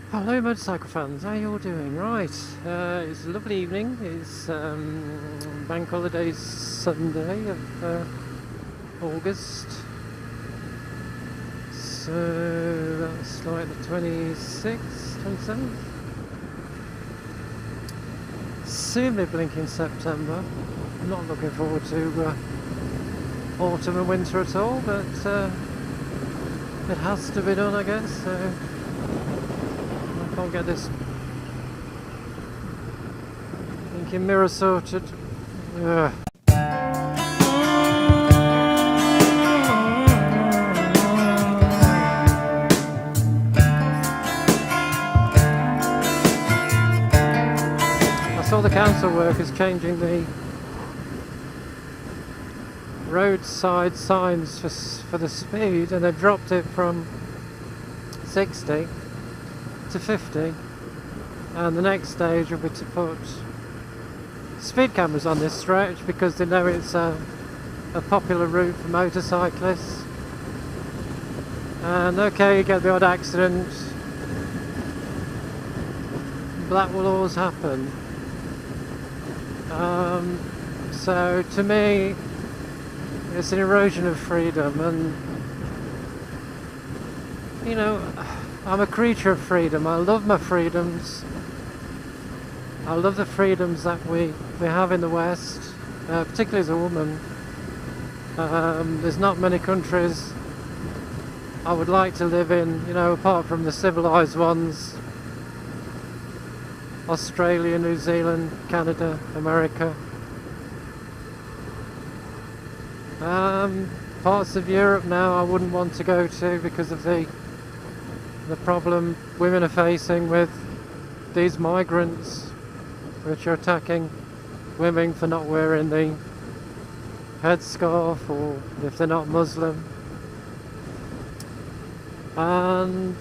Hello motorcycle fans, how you all doing? Right, it's a lovely evening. It's Bank Holiday Sunday of August. So that's like the 26th, 27th. Soon be blinking September. I'm not looking forward to autumn and winter at all, but it has to be done, I guess. So I can't get this blinking mirror sorted. Ugh. I saw the council workers changing the roadside signs for the speed, and they've dropped it from 60 to 50, and the next stage will be to put speed cameras on this stretch because they know it's a popular route for motorcyclists. And okay, you get the odd accident, but that will always happen. So to me it's an erosion of freedom, and you know, I'm a creature of freedom. I love my freedoms. I love the freedoms that we have in the West, particularly as a woman. There's not many countries I would like to live in, you know, apart from the civilized ones. Australia, New Zealand, Canada, America. Parts of Europe now I wouldn't want to go to because of the problem women are facing with these migrants which are attacking women for not wearing the headscarf, or if they're not Muslim. And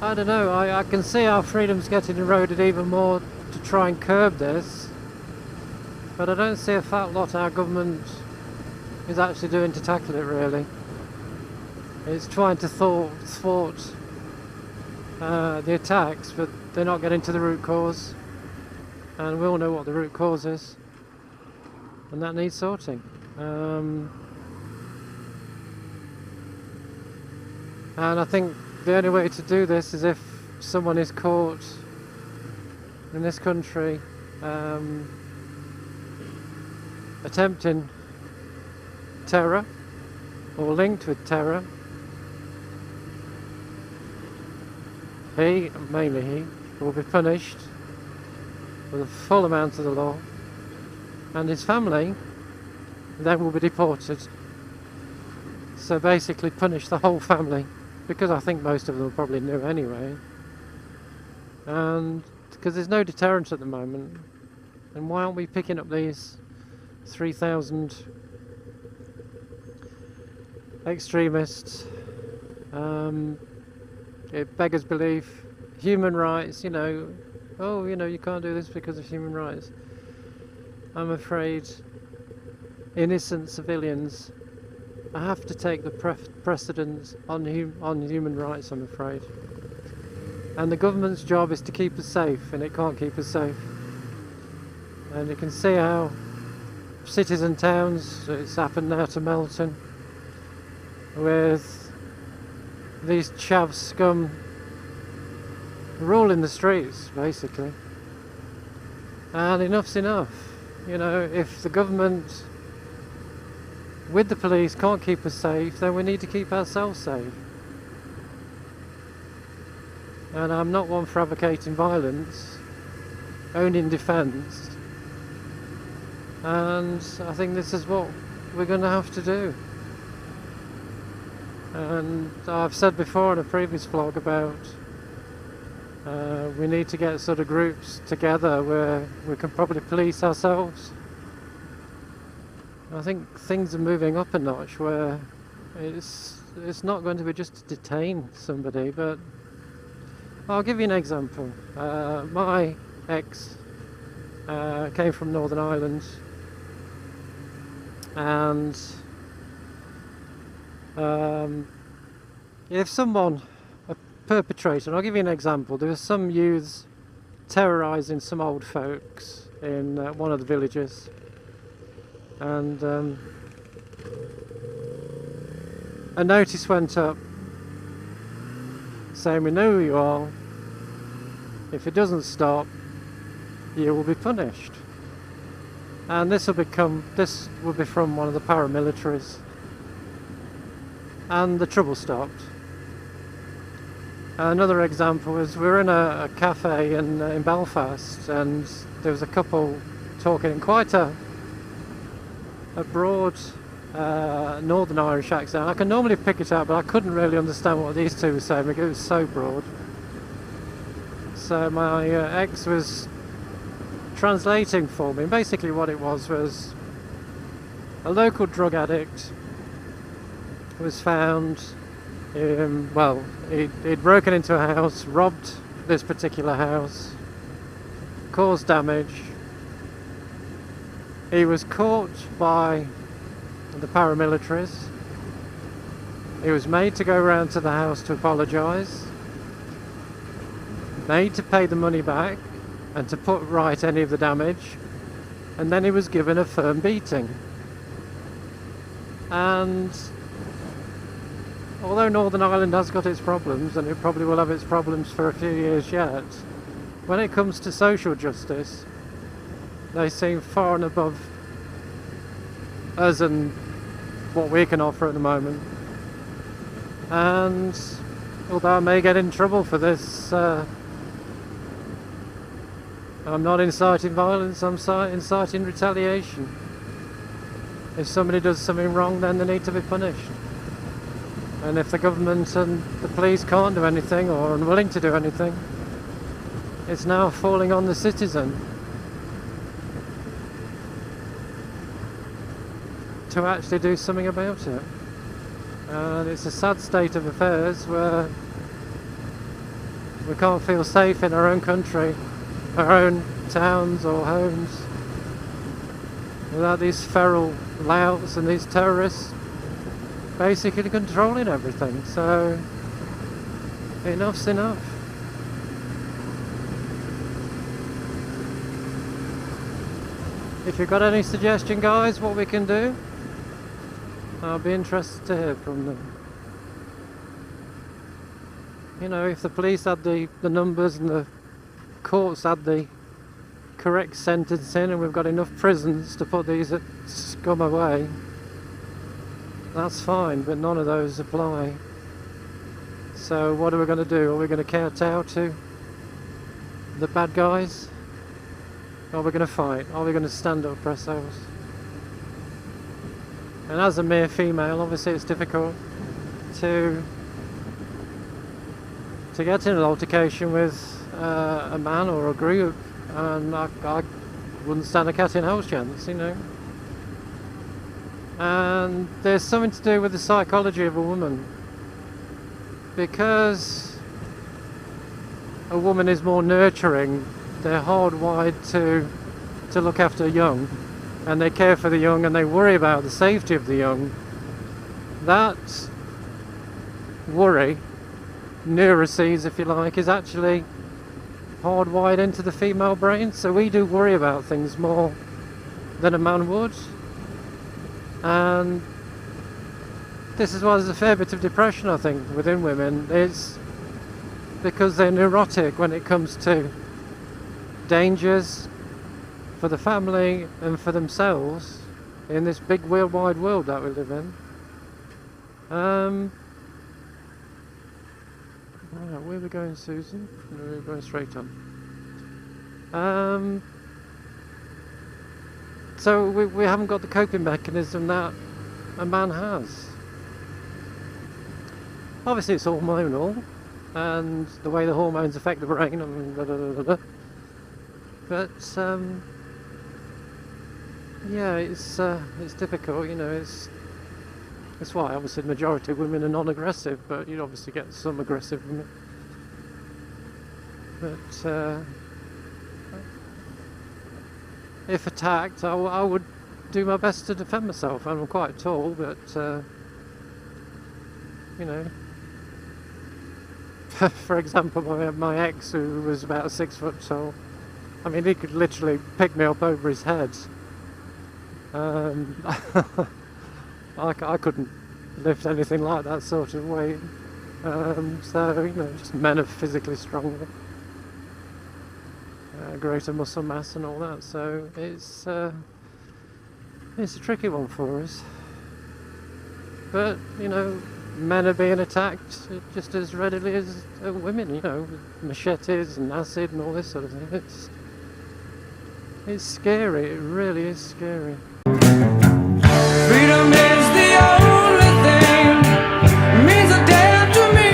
I don't know, I can see our freedom's getting eroded even more to try and curb this, but I don't see a fat lot our government is actually doing to tackle it, really. It's trying to thwart the attacks, but they're not getting to the root cause, and we all know what the root cause is, and that needs sorting. And I think the only way to do this is if someone is caught in this country attempting terror or linked with terror. Mainly he, will be punished for the full amount of the law, and his family then will be deported. So basically punish the whole family, because I think most of them probably knew anyway, and because there's no deterrent at the moment. And why aren't we picking up these 3,000 extremists? It beggars belief. Human rights, you know, oh, you know, you can't do this because of human rights. I'm afraid innocent civilians have to take the precedence on human rights, I'm afraid. And the government's job is to keep us safe, and it can't keep us safe. And you can see how cities and towns, it's happened now to Melton, with these chav scum ruling the streets, basically. And enough's enough. You know, if the government with the police can't keep us safe, then we need to keep ourselves safe. And I'm not one for advocating violence, only in defence. And I think this is what we're going to have to do. And I've said before in a previous vlog about we need to get sort of groups together where we can probably police ourselves. I think things are moving up a notch where it's not going to be just to detain somebody, but I'll give you an example. My ex came from Northern Ireland, and if someone perpetrated. I'll give you an example. There were some youths terrorising some old folks in one of the villages, and a notice went up saying, "We know who you are. If it doesn't stop, you will be punished." And this will be from one of the paramilitaries, and the trouble stopped. Another example was, we were in a cafe in Belfast, and there was a couple talking in quite a broad Northern Irish accent. I can normally pick it out, but I couldn't really understand what these two were saying because it was so broad. So my ex was translating for me. Basically what it was a local drug addict was found, well, he'd broken into a house, robbed this particular house, caused damage. He was caught by the paramilitaries. He was made to go around to the house to apologise, made to pay the money back and to put right any of the damage, and then he was given a firm beating. And although Northern Ireland has got its problems, and it probably will have its problems for a few years yet, when it comes to social justice, they seem far and above us and what we can offer at the moment. And although I may get in trouble for this, I'm not inciting violence, I'm inciting retaliation. If somebody does something wrong, then they need to be punished. And if the government and the police can't do anything, or are unwilling to do anything, it's now falling on the citizen to actually do something about it. And it's a sad state of affairs where we can't feel safe in our own country, our own towns or homes, without these feral louts and these terrorists basically controlling everything. So enough's enough. If you've got any suggestion, guys, what we can do, I'll be interested to hear from them. You know, if the police had the numbers and the courts had the correct sentencing, and we've got enough prisons to put these scum away, that's fine, but none of those apply. So what are we going to do? Are we going to kowtow to the bad guys? Or are we going to fight? Are we going to stand up for ourselves? And as a mere female, obviously it's difficult to get in an altercation with a man or a group, and I wouldn't stand a cat in hell's chance, you know. And there's something to do with the psychology of a woman, because a woman is more nurturing. They're hardwired to look after young, and they care for the young, and they worry about the safety of the young. That worry, neuroses if you like, is actually hardwired into the female brain. So we do worry about things more than a man would. And this is why there's a fair bit of depression, I think, within women. It's because they're neurotic when it comes to dangers for the family and for themselves in this big worldwide world that we live in. Right, where are we going, Susan? No, we're going straight on. So we haven't got the coping mechanism that a man has. Obviously it's hormonal, and the way the hormones affect the brain, and blah, blah, blah, blah. But yeah, it's difficult, you know. It's why obviously the majority of women are non-aggressive, but you obviously get some aggressive women. But if attacked, I would do my best to defend myself. I'm quite tall, but you know, For example, my ex, who was about 6 foot tall, I mean, he could literally pick me up over his head. Um, I couldn't lift anything like that sort of weight. So, you know, just men are physically stronger, greater muscle mass and all that. So it's a tricky one for us. But, you know, men are being attacked just as readily as women, you know, with machetes and acid and all this sort of thing. It's scary, it really is scary. Freedom is the only thing means a damn to me.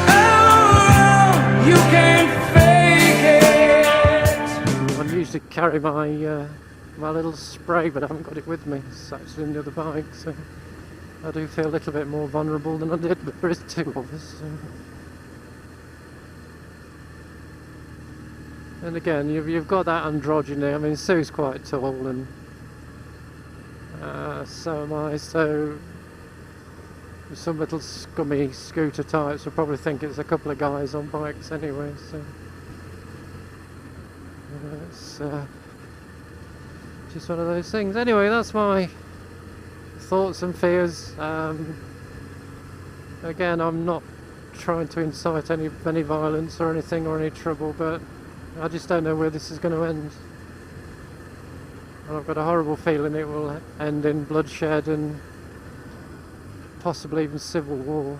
Oh, you can't fake it. I usually carry my my little spray, but I haven't got it with me. It's actually in the other bike, so I do feel a little bit more vulnerable than I did, but there is two of us. So. And again, you've got that androgyny. I mean, Sue's quite tall, and so am I. So some little scummy scooter types will probably think it's a couple of guys on bikes anyway. So it's just one of those things. Anyway, that's my thoughts and fears. Again, I'm not trying to incite any violence or anything or any trouble, but I just don't know where this is going to end. And I've got a horrible feeling it will end in bloodshed and possibly even civil war.